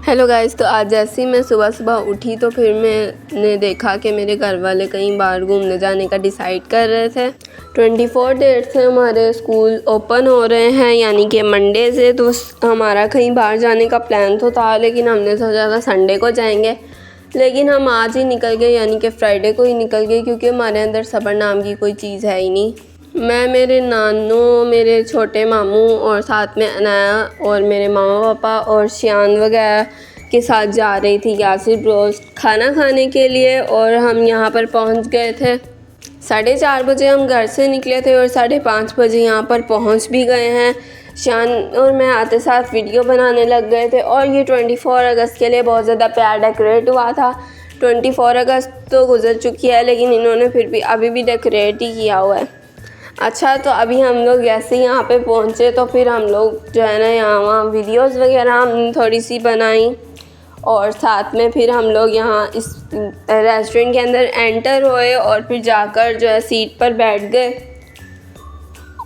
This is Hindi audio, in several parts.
हेलो गाइस, तो आज जैसे ही मैं सुबह सुबह उठी तो फिर मैंने देखा कि मेरे घर वाले कहीं बाहर घूमने जाने का डिसाइड कर रहे थे। 24 डेट से हमारे स्कूल ओपन हो रहे हैं, यानी कि मंडे से। तो हमारा कहीं बाहर जाने का प्लान तो था, लेकिन हमने सोचा था संडे को जाएंगे, लेकिन हम आज ही निकल गए, यानी कि फ्राइडे को ही निकल गए, क्योंकि हमारे अंदर सब्र नाम की कोई चीज़ है ही नहीं। मैं, मेरे नानू, मेरे छोटे मामू और साथ में अनाया और मेरे मामा पापा और शियान वगैरह के साथ जा रही थी यासिर रोस्ट खाना खाने के लिए। और हम यहाँ पर पहुँच गए थे 4:30 बजे। हम घर से निकले थे और 5:30 बजे यहाँ पर पहुँच भी गए हैं। शियान और मैं आते साथ वीडियो बनाने लग गए थे। और ये 24 अगस्त के लिए बहुत ज़्यादा प्यार डेकोरेट हुआ था। 24 अगस्त तो गुजर चुकी है, लेकिन इन्होंने फिर भी अभी भी डेकोरेट ही किया हुआ है। अच्छा, तो अभी हम लोग जैसे यहाँ पे पहुँचे तो फिर हम लोग जो है ना यहाँ वहाँ वीडियोस वगैरह हमने थोड़ी सी बनाई, और साथ में फिर हम लोग यहाँ इस रेस्टोरेंट के अंदर एंटर हुए और फिर जाकर जो है सीट पर बैठ गए।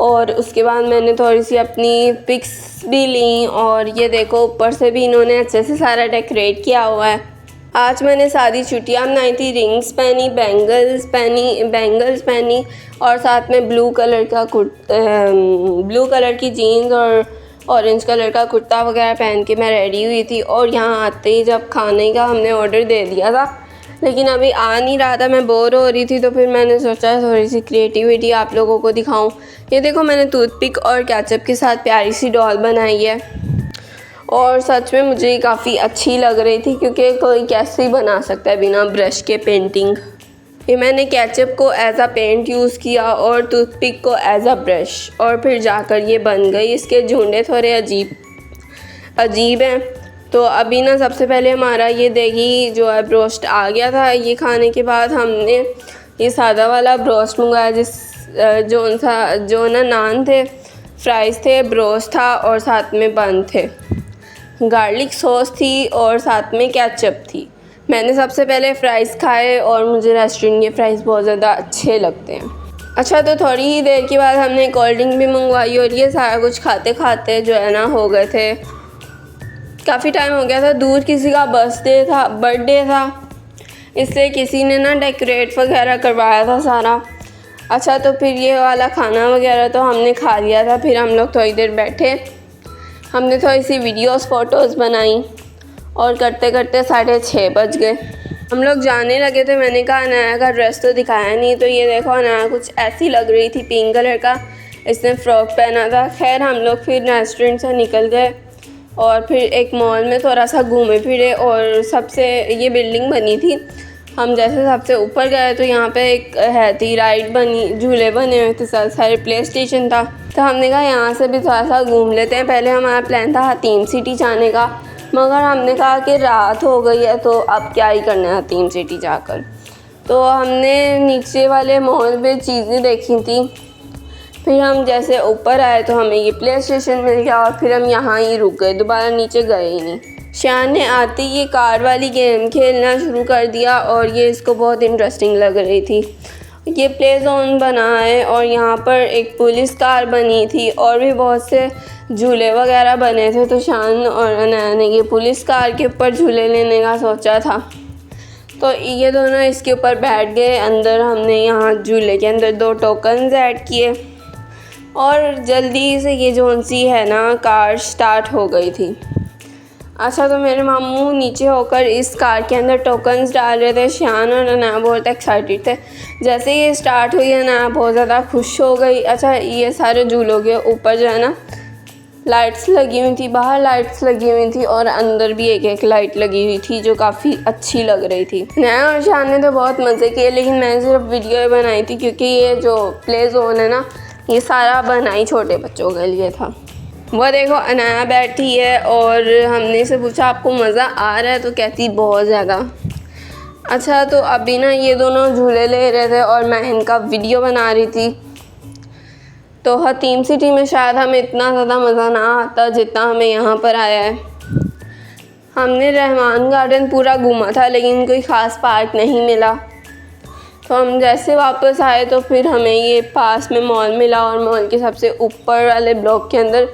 और उसके बाद मैंने थोड़ी सी अपनी पिक्स भी ली। और ये देखो, ऊपर से भी इन्होंने अच्छे से सारा डेकोरेट किया हुआ है। आज मैंने सादी चुटियाँ बनाई थी, रिंग्स पहनी, बैंगल्स पहनी और साथ में ब्लू कलर की जीन्स और ऑरेंज कलर का कुर्ता वगैरह पहन के मैं रेडी हुई थी। और यहाँ आते ही जब खाने का हमने ऑर्डर दे दिया था, लेकिन अभी आ नहीं रहा था, मैं बोर हो रही थी, तो फिर मैंने सोचा थोड़ी सी क्रिएटिविटी आप लोगों को दिखाऊं। ये देखो, मैंने टूथपिक और केचप के साथ प्यारी सी डॉल बनाई है, और सच में मुझे काफ़ी अच्छी लग रही थी, क्योंकि कोई कैसे ही बना सकता है बिना ब्रश के पेंटिंग। ये मैंने केचप को एज अ पेंट यूज़ किया और टूथपिक को एज अ ब्रश, और फिर जाकर ये बन गई। इसके झुंडे थोड़े अजीब हैं। तो अभी ना सबसे पहले हमारा ये दही जो है ब्रोस्ट आ गया था। ये खाने के बाद हमने ये सादा वाला ब्रोस्ट मंगाया, जो ना नान थे, फ्राइज़ थे, ब्रोस्ट था और साथ में बन थे, गार्लिक सॉस थी और साथ में केचप थी। मैंने सबसे पहले फ़्राइज़ खाए और मुझे रेस्टोरेंट के फ़्राइज़ बहुत ज़्यादा अच्छे लगते हैं। अच्छा, तो थोड़ी ही देर के बाद हमने कोल्ड ड्रिंक भी मंगवाई, और ये सारा कुछ खाते खाते जो है ना हो गए थे, काफ़ी टाइम हो गया था। दूर किसी का बर्थडे था, इसलिए किसी ने ना डेकोरेट वगैरह करवाया था सारा। अच्छा, तो फिर ये वाला खाना वगैरह तो हमने खा लिया था। फिर हम लोग थोड़ी देर बैठे, हमने थोड़ी सी वीडियोस फ़ोटोज़ बनाई, और करते करते 6:30 बज गए। हम लोग जाने लगे थे। मैंने कहा अनाया का ड्रेस तो दिखाया नहीं, तो ये देखो, अनाया कुछ ऐसी लग रही थी, पिंक कलर का इसने फ़्रॉक पहना था। खैर, हम लोग फिर रेस्टोरेंट से निकल गए और फिर एक मॉल में थोड़ा सा घूमे फिरे। और सबसे ये बिल्डिंग बनी थी, हम जैसे सबसे ऊपर गए तो यहाँ पे एक है थी राइड बनी, झूले बने हुए थे, सारे प्ले स्टेशन था। तो हमने कहा यहाँ से भी थोड़ा सा घूम लेते हैं। पहले हमारा प्लान था हतीम सिटी जाने का, मगर हमने कहा कि रात हो गई है, तो अब क्या ही करना है हतीम सिटी जाकर। तो हमने नीचे वाले मॉल में चीज़ें देखी थी। फिर हम जैसे ऊपर आए तो हमें ये प्ले स्टेशन मिल गया, और फिर हम यहाँ ही रुक गए, दोबारा नीचे गए ही नहीं। शियान ने आते ही ये कार वाली गेम खेलना शुरू कर दिया, और ये इसको बहुत इंटरेस्टिंग लग रही थी। ये प्ले जोन बना है, और यहाँ पर एक पुलिस कार बनी थी, और भी बहुत से झूले वगैरह बने थे। तो शियान और अनाया ने ये पुलिस कार के ऊपर झूले लेने का सोचा था, तो ये दोनों इसके ऊपर बैठ गए अंदर। हमने यहाँ झूले के अंदर 2 टोकन्स ऐड किए, और जल्दी से ये जोन सी है ना कार स्टार्ट हो गई थी। अच्छा, तो मेरे मामू नीचे होकर इस कार के अंदर टोकन्स डाल रहे थे। शियान और अनाया बहुत एक्साइटेड थे। जैसे ये स्टार्ट हुई, अनाया बहुत ज़्यादा खुश हो गई। अच्छा, ये सारे झूलों के ऊपर जो है ना लाइट्स लगी हुई थी, बाहर लाइट्स लगी हुई थी, और अंदर भी एक लाइट लगी हुई थी जो काफ़ी अच्छी लग रही थी। अनाया और शियान ने तो बहुत मज़े किए, लेकिन मैंने सिर्फ वीडियो बनाई थी, क्योंकि ये जो प्ले जोन है ना, ये सारा बनाई छोटे बच्चों के लिए था। वो देखो, अनाया बैठी है, और हमने इसे पूछा आपको मज़ा आ रहा है, तो कहती बहुत ज़्यादा। अच्छा, तो अभी ना ये दोनों झूले ले रहे थे और मैं इनका वीडियो बना रही थी। तो हतीम सिटी में शायद हमें इतना ज़्यादा मज़ा ना आता जितना हमें यहाँ पर आया है। हमने रहमान गार्डन पूरा घूमा था, लेकिन कोई ख़ास पार्क नहीं मिला। तो हम जैसे वापस आए तो फिर हमें ये पास में मॉल मिला, और मॉल के सबसे ऊपर वाले ब्लॉक के अंदर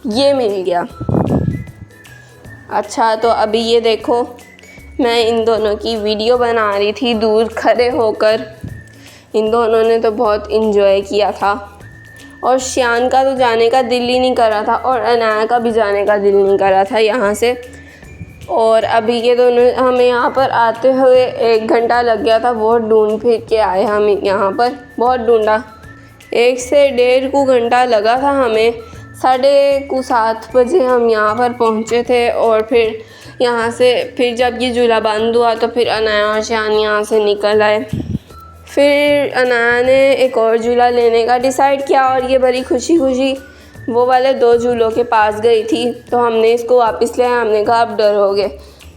ये मिल गया। अच्छा तो अभी ये देखो, मैं इन दोनों की वीडियो बना रही थी दूर खड़े होकर। इन दोनों ने तो बहुत इन्जॉय किया था और शियान का तो जाने का दिल ही नहीं कर रहा था और अनाया का भी जाने का दिल नहीं कर रहा था यहाँ से। और अभी ये दोनों हमें यहाँ पर आते हुए 1 घंटा लग गया था। बहुत ढूंढ फिर के आए हम यहाँ पर, बहुत ढूंढा, 1 से 1.5 घंटा लगा था हमें। 7:30 बजे हम यहाँ पर पहुँचे थे और फिर यहाँ से फिर जब ये झूला बंद हुआ तो फिर अनाया और शियान यहाँ से निकल आए। फिर अनाया ने एक और झूला लेने का डिसाइड किया और ये बड़ी खुशी खुशी वो वाले 2 झूलों के पास गई थी, तो हमने इसको वापस लिया। हमने कहा आप डरोगे।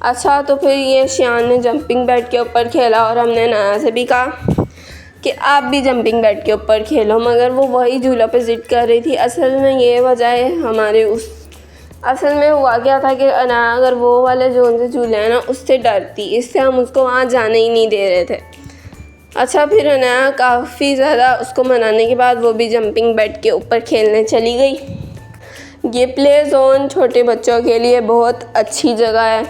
अच्छा तो फिर ये शियान ने जंपिंग बेड के ऊपर खेला और हमने अनाया से भी कहा कि आप भी जंपिंग बेड के ऊपर खेलो, मगर वो वही झूला पे ज़िद कर रही थी। असल में ये वजह है हमारे असल में हुआ क्या था कि अनाया अगर वो वाले जोन से झूले हैं ना उससे डरती, इससे हम उसको वहाँ जाने ही नहीं दे रहे थे। अच्छा फिर अनाया काफ़ी ज़्यादा उसको मनाने के बाद वो भी जंपिंग बेड के ऊपर खेलने चली गई। ये प्ले जोन छोटे बच्चों के लिए बहुत अच्छी जगह है।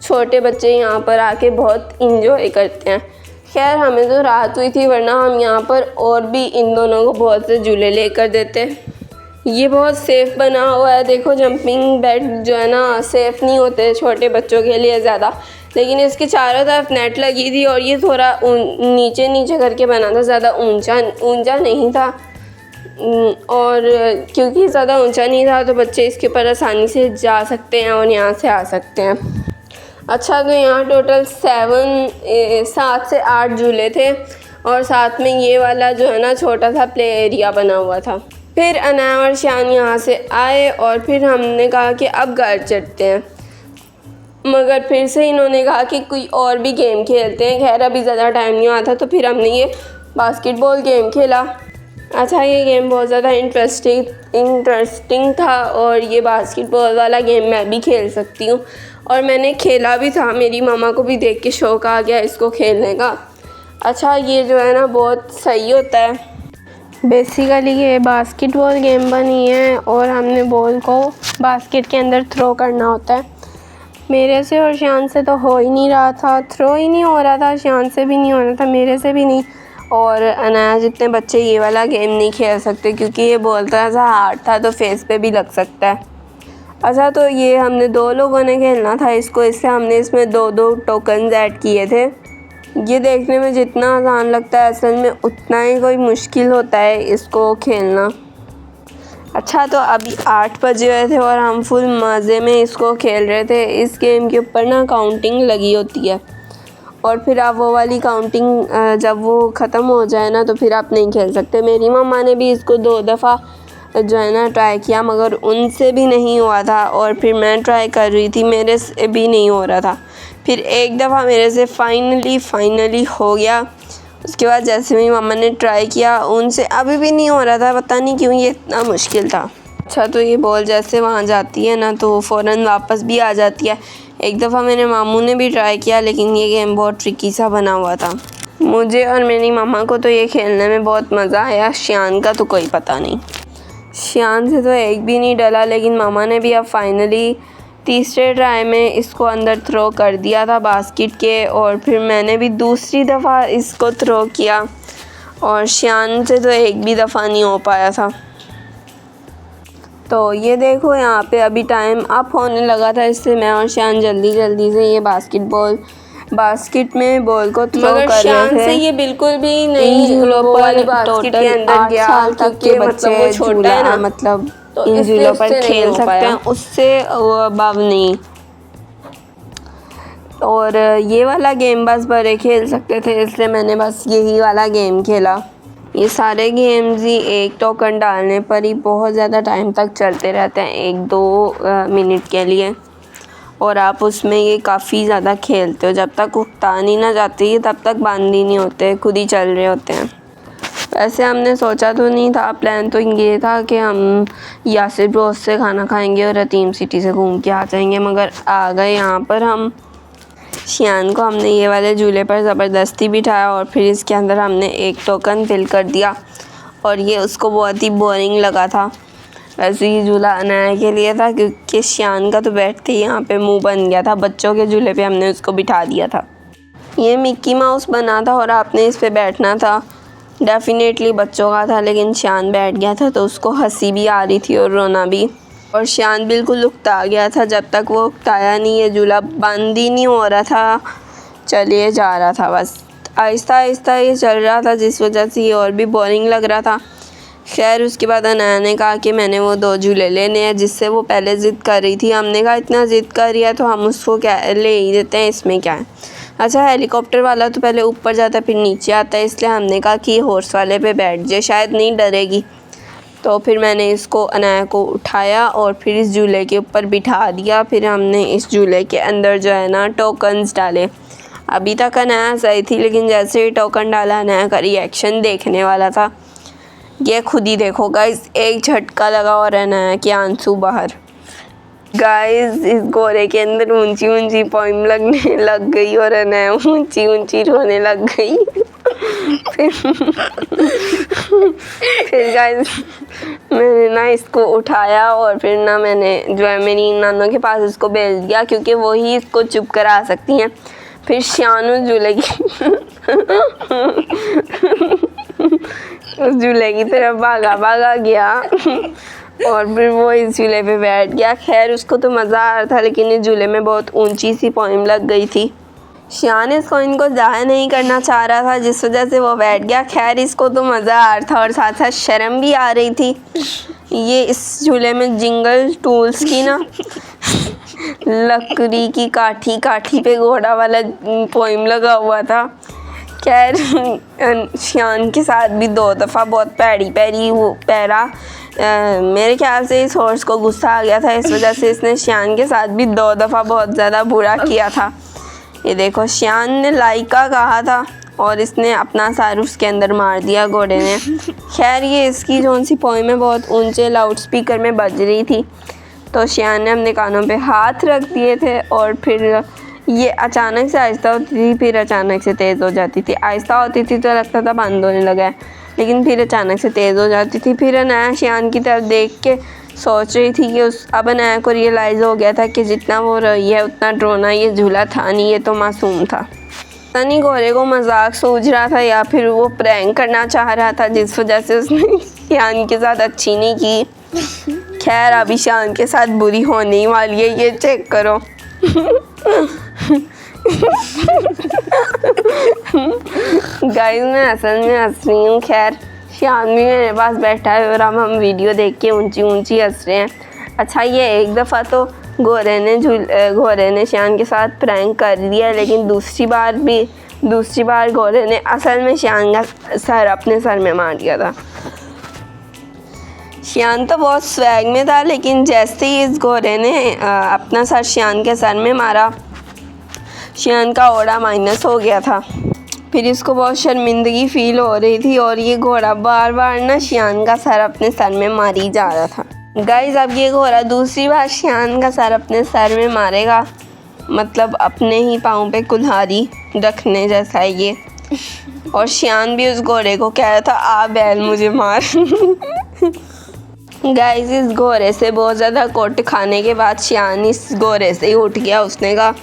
छोटे बच्चे यहाँ पर आके बहुत इंजॉय करते हैं। खैर हमें तो रात हुई थी, वरना हम यहाँ पर और भी इन दोनों को बहुत से झूले लेकर देते। ये बहुत सेफ़ बना हुआ है। देखो जंपिंग बेड जो है ना सेफ़ नहीं होते छोटे बच्चों के लिए ज़्यादा, लेकिन इसके चारों तरफ नेट लगी थी और ये थोड़ा नीचे नीचे करके बना था, ज़्यादा ऊंचा नहीं था। और क्योंकि ज़्यादा ऊंचा नहीं था तो बच्चे इसके ऊपर आसानी से जा सकते हैं और यहाँ से आ सकते हैं। अच्छा तो यहाँ टोटल 7 से 8 झूले थे और साथ में ये वाला जो है ना छोटा सा प्ले एरिया बना हुआ था। फिर अनाया और शियान यहाँ से आए और फिर हमने कहा कि अब घर चलते हैं, मगर फिर से इन्होंने कहा कि कोई और भी गेम खेलते हैं। खैर अभी ज़्यादा टाइम नहीं आता तो फिर हमने ये बास्केटबॉल गेम खेला। अच्छा ये गेम बहुत ज़्यादा इंटरेस्टिंग था और ये बास्केटबॉल वाला गेम मैं भी खेल सकती हूँ और मैंने खेला भी था। मेरी मामा को भी देख के शौक़ आ गया इसको खेलने का। अच्छा ये जो है ना बहुत सही होता है। बेसिकली ये बास्केटबॉल गेम बनी है और हमने बॉल को बास्केट के अंदर थ्रो करना होता है। मेरे से और शियान से तो हो ही नहीं रहा था, थ्रो ही नहीं हो रहा था, शियान से भी नहीं हो रहा था, मेरे से भी नहीं। और अनाया जितने बच्चे ये वाला गेम नहीं खेल सकते क्योंकि ये बॉल थोड़ा सा हार्ड था तो फेस पे भी लग सकता है। अच्छा तो ये हमने 2 लोगों ने खेलना था इसको, इसलिए हमने इसमें 2-2 टोकन्स ऐड किए थे। ये देखने में जितना आसान लगता है असल में उतना ही कोई मुश्किल होता है इसको खेलना। अच्छा तो अभी 8 बजे हुए थे और हम फुल मज़े में इसको खेल रहे थे। इस गेम के ऊपर ना काउंटिंग लगी होती है और फिर आप वो वाली काउंटिंग जब वो ख़त्म हो जाए ना तो फिर आप नहीं खेल सकते। मेरी मम्मा ने भी इसको 2 दफ़ा जो है ना ट्राई किया, मगर उनसे भी नहीं हुआ था और फिर मैं ट्राई कर रही थी, मेरे से भी नहीं हो रहा था। फिर एक दफ़ा मेरे से फाइनली हो गया। उसके बाद जैसे मेरी मम्मा ने ट्राई किया उनसे अभी भी नहीं हो रहा था, पता नहीं क्यों ये इतना मुश्किल था। अच्छा तो ये बॉल जैसे वहाँ जाती है ना तो फ़ौरन वापस भी आ जाती है। एक दफ़ा मेरे मामू ने भी ट्राई किया लेकिन ये गेम बहुत ट्रिकी सा बना हुआ था। मुझे और मेरी मम्मा को तो ये खेलने में बहुत मज़ा आया। शियान का तो कोई पता नहीं, शियान से तो एक भी नहीं डला, लेकिन मामा ने भी अब फाइनली तीसरे ट्राई में इसको अंदर थ्रो कर दिया था बास्केट के और फिर मैंने भी दूसरी दफ़ा इसको थ्रो किया और शियान से तो एक भी दफ़ा नहीं हो पाया था। तो ये देखो यहाँ पे अभी टाइम अप होने लगा था, इससे मैं और शियान जल्दी से ये बास्केट में बॉल को थ्रो कर रहे थे। से ये बिल्कुल भी नहीं झूलों पर बास्केट के अंदर गया। 8 साल तक के बच्चे छोटा है ना, मतलब तो इन झूलों पर खेल सकते हैं, उससे अब नहीं। और ये वाला गेम बस बड़े खेल सकते थे, इसलिए मैंने बस यही वाला गेम खेला। ये सारे गेम्स ही 1 टोकन डालने पर ही बहुत ज़्यादा टाइम तक चलते रहते हैं, 1-2 मिनट के लिए, और आप उसमें ये काफ़ी ज़्यादा खेलते हो। जब तक उकतान ही ना जाती है तब तक बंद ही नहीं होते, खुद ही चल रहे होते हैं। वैसे हमने सोचा तो नहीं था, प्लान तो ये था कि हम यासिर ब्रोस से खाना खाएंगे और रतीम सिटी से घूम के आ जाएंगे, मगर आ गए यहाँ पर हम। शियान को हमने ये वाले झूले पर ज़बरदस्ती बिठाया और फिर इसके अंदर हमने 1 टोकन फिल कर दिया और ये उसको बहुत ही बोरिंग लगा था। वैसे ही झूला अनाया के लिए था क्योंकि शियान का तो बैठते ही यहाँ पे मुंह बन गया था। बच्चों के झूले पे हमने उसको बिठा दिया था। ये मिक्की माउस बना था और आपने इस पे बैठना था। डेफिनेटली बच्चों का था, लेकिन शियान बैठ गया था तो उसको हंसी भी आ रही थी और रोना भी। और शियान बिल्कुल उकता गया था। जब तक वो उकताया नहीं ये झूला बंद ही नहीं हो रहा था, चलिए जा रहा था। बस आहिस्ता आहिस्ता ये चल रहा था, जिस वजह से ये और भी बोरिंग लग रहा था। खैर उसके बाद अनाया ने कहा कि मैंने वो 2 झूले लेने हैं जिससे वो पहले ज़िद कर रही थी। हमने कहा इतना ज़िद कर रही है तो हम उसको क्या ले ही देते हैं, इसमें क्या है। अच्छा, हेलीकॉप्टर वाला तो पहले ऊपर जाता है फिर नीचे आता है, इसलिए हमने कहा कि हॉर्स वाले पे बैठ जाए, शायद नहीं डरेगी। तो फिर मैंने इसको अनाया को उठाया और फिर इस झूले के ऊपर बिठा दिया। फिर हमने इस झूले के अंदर जो है ना टोकन्स डाले। अभी तक अनाया सही थी, लेकिन जैसे ही टोकन डाला अनाया का रिएक्शन देखने वाला था। ये खुद ही देखो गाइस, एक झटका लगा और अनाया के आंसू बाहर। गाइस इस घोड़े के अंदर ऊंची ऊंची पोइम लगने लग गई और अनाया ऊंची ऊंची रोने लग गई। फिर गाइस मैंने ना इसको उठाया और फिर ना मैंने जो है मेरी नानों के पास इसको भेज दिया, क्योंकि वो ही इसको चुप करा सकती हैं। फिर शियान उस झूले की तरफ भागा गया और फिर वो इस झूले पे बैठ गया। खैर उसको तो मज़ा आ रहा था, लेकिन इस झूले में बहुत ऊंची सी पोइम लग गई थी। शियान इस कॉइन को ज़ाया नहीं करना चाह रहा था, जिस वजह से वो बैठ गया। खैर इसको तो मज़ा आ रहा था और साथ साथ शर्म भी आ रही थी। ये इस झूले में जिंगल टूल्स की ना लकड़ी की काठी पे घोड़ा वाला पोइम लगा हुआ था। खैर शियान के साथ भी 2 दफ़ा बहुत पैरी वो पैरा। मेरे ख्याल से इस हॉर्स को गुस्सा आ गया था, इस वजह से इसने शियान के साथ भी 2 दफ़ा बहुत ज़्यादा बुरा किया था। ये देखो शियान ने लाइका कहा था और इसने अपना सर उसके अंदर मार दिया घोड़े ने। खैर ये इसकी जो सी पोइम है बहुत ऊंचे लाउड स्पीकर में बज रही थी, तो शियान ने अपने कानों पे हाथ रख दिए थे और फिर ये अचानक से आहिस्ता होती थी, फिर अचानक से तेज़ हो जाती थी। आहिस्ता होती थी तो लगता था बंद होने लगा है, लेकिन फिर अचानक से तेज़ हो जाती थी। फिर अनाया शियान की तरफ देख के सोच रही थी कि अब अनाया को रियलाइज़ हो गया था कि जितना वो रही है उतना ड्रोना ये झूला था नहीं, ये तो मासूम था। पता नहीं घोड़े को मजाक सूझ रहा था या फिर वो प्रैंक करना चाह रहा था, जिस वजह से उसने शियान के साथ अच्छी नहीं की। खैर अभी शियान के साथ बुरी होने ही वाली है, ये चेक करो। गाइस मैं असल में हंस रही हूँ। खैर शियान भी मेरे पास बैठा है और अब हम वीडियो देख के ऊंची ऊंची हंस रहे हैं। अच्छा ये एक दफ़ा तो घोड़े ने शियान के साथ प्रैंक कर दिया, लेकिन दूसरी बार घोड़े ने असल में शियान का सर अपने सर में मार दिया था। शियान तो बहुत स्वैग में था, लेकिन जैसे ही इस घोड़े ने अपना सर शियान के सर में मारा, शियान का ऑरा माइनस हो गया था। फिर इसको बहुत शर्मिंदगी फील हो रही थी और ये घोड़ा बार बार ना शियान का सर अपने सर में मारी जा रहा था। गाइस अब ये घोड़ा दूसरी बार शियान का सर अपने सर में मारेगा, मतलब अपने ही पाँव पे कुल्हाड़ी रखने जैसा है ये। और शियान भी उस घोड़े को कह रहा था आ बैल मुझे मार। गाइस इस घोड़े से बहुत ज़्यादा कोट खाने के बाद शियान इस घोड़े से ही उठ गया। उसने कहा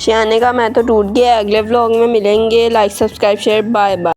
शियान ने कहा मैं तो टूट गया। अगले व्लॉग में मिलेंगे। Like subscribe share bye bye.